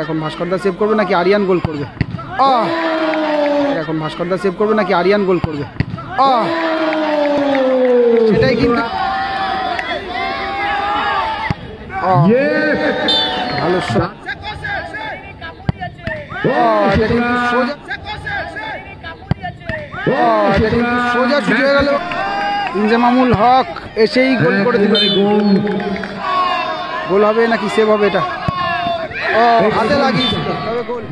এখন ভাস্করদা সেভ করবে নাকি আরিয়ান গোল করবে? এখন ভাস্করদা সেভ করবে নাকি আরিয়ান গোল করবে? সেটাই কিন্তু ভালো শট। সোজা ছুটে গেল। ইনজামামুল হক এসেই গোল করে দিল। গোল হবে নাকি সেভ হবে? এটা হাতে লাগিয়ে তবে গোল।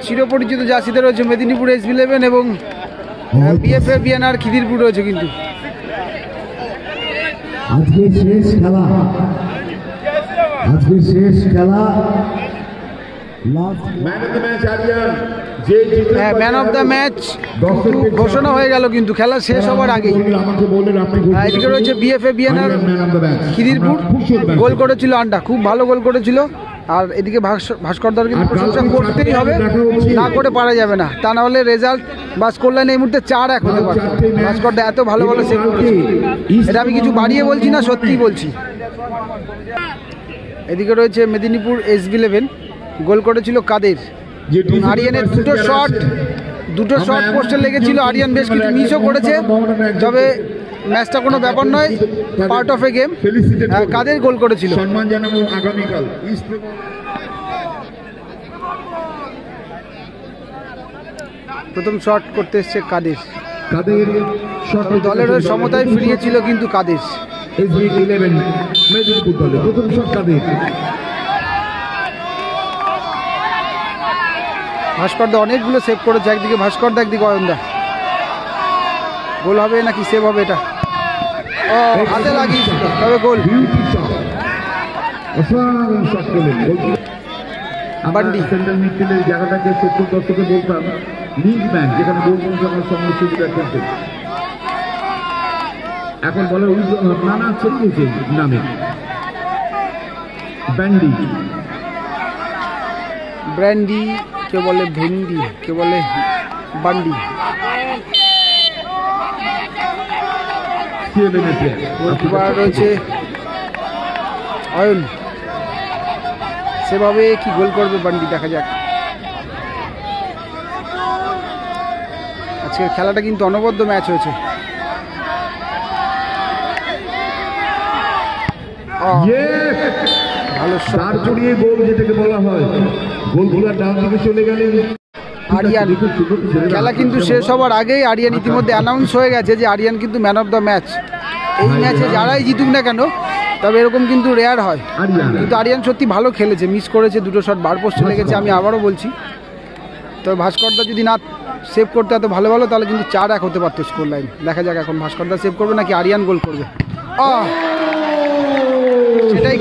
চিরপরিচিত জার্সিতে রয়েছে মেদিনীপুর SB11 এবং BFA বিএনআর খিদিরপুর রয়েছে। কিন্তু শেষ খেলা ম্যান অফ দ্য ম্যাচ ঘোষণা হয়ে গেল কিন্তু খেলা শেষ হওয়ার আগেই। এদিকে রয়েছে BFA বিএনআর খিদিরপুর, গোল করেছিল আন্ডা, খুব ভালো গোল করেছিল। আর এদিকে ভাস্করদার কিন্তু প্রশংসা করতেই হবে, না করে পারা যাবে না, তা না হলে রেজাল্ট বা স্কোর লাইন এই মুহূর্তে 4-1 হতে পারত। ভাস্করদা এত ভালো ভালো সেভ করেছে, এটা আমি কিছু বাড়িয়ে বলছি না, সত্যিই বলছি। এদিকে রয়েছে মেদিনীপুর SB11, গোল করেছিল কাদের। আরিয়ানের দুটো শট পোস্টে লেগেছিল, আরিয়ান বেশ কিছু মিসও করেছে, তবে ম্যাচটা কোনো ব্যাপার নয়, পার্ট অফ এ গেম। কাদের গোল করেছিল। সম্মান জানাবো আগামীকাল। প্রথম শট করতে এসছে কাদের। দলের সমতায় ফিরিয়েছিল কিন্তু কাদের। SB11 মেদিনীপুর দলে প্রথম শট কাদের। ভাস্করদা অনেকগুলো সেভ করেছে, একদিকে ভাস্করদা একদিকে অয়নদা। গোল হবে নাকি সেভ হবে? এটা হাতে লাগিয়ে তবে গোল। বান্ডি সেন্ট্রাল মিডফিল্ডের জায়গাটাকে 70 দশকে বলতাম লিগ ব্যাংক, যেখানে গোল সংখ্যার সঙ্গে সুবিধা খেলতে, এখন বলে নানা ছেড়ে নামে ব্র্যান্ডি, কে বলে ভেন্ডি, কে বলে বান্ডি। রয়েছে অয়ন, সেভাবে কি গোল করবে বান্ডি, দেখা যাক। আজকের খেলাটা কিন্তু অনবদ্য ম্যাচ হয়েছে। ভালো শট জড়িয়ে গোল যেটাকে বলা হয়, গোলগুলো ডান দিকে চলে গেলেন আরিয়ান। খেলা কিন্তু শেষ হওয়ার আগেই আরিয়ান ইতিমধ্যে অ্যানাউন্স হয়ে গেছে যে আরিয়ান কিন্তু ম্যান অফ দ্য ম্যাচ। এই ম্যাচে যারাই জিতুক না কেন, তবে এরকম কিন্তু রেয়ার হয়। কিন্তু আরিয়ান সত্যি ভালো খেলেছে, মিস করেছে, দুটো শট বার পোস্টে লেগেছে, আমি আবারও বলছি। তবে ভাস্করদা যদি না সেভ করতে এত ভালো ভালো, তাহলে কিন্তু 4-1 হতে পারতো স্কোর লাইন। দেখা যাক এখন ভাস্করদা সেভ করবে নাকি আরিয়ান গোল করবে। সেটাই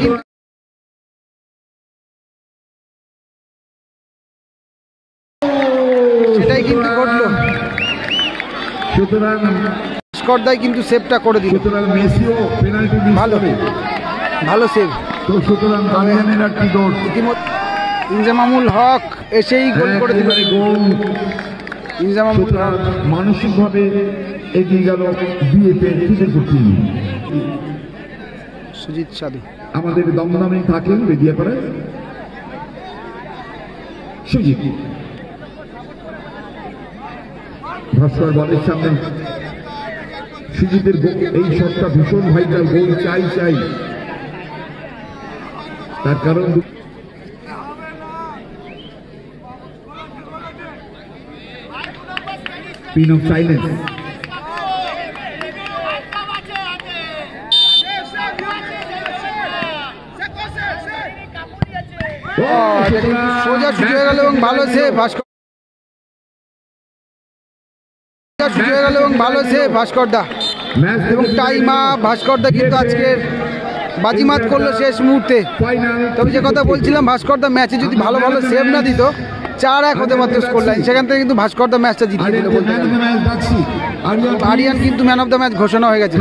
কিন্তু ঘটলো। ভাস্করদাই কিন্তু সেভটা করে দিল, ভালো সেভ। ইনজামামুল হক এসেই গোল করে দিল। ইনজামামুল হক মানসিকভাবে এগিয়ে গেল সুজিত সাধু। আমাদের দমদমে থাকেন বেদিয়াপাড়ায় সুজিত। ভাস্কর বলের সামনে সুজিতের এই শটটা ভীষণ ভাইটাল, গোল চাই। তার কারণ পিন অফ সাইলেন্স। সোজা ছুটে গেল এবং ভালো সেভ ভাস্করদা এবং টাইম আপ। ভাস্করদা কিন্তু আজকের বাজিমাত করলো শেষ মুহূর্তে। তবে যে কথা বলছিলাম, ভাস্করদা ম্যাচে যদি ভালো ভালো সেভ না দিত, 4-1 হতে পারতো স্কোর লাইন। সেখান থেকে কিন্তু ভাস্করদা ম্যাচটা জিতিয়ে দিল বলতে গেলে। আরিয়ান কিন্তু ম্যান অফ দ্য ম্যাচ ঘোষণা হয়ে গেছে।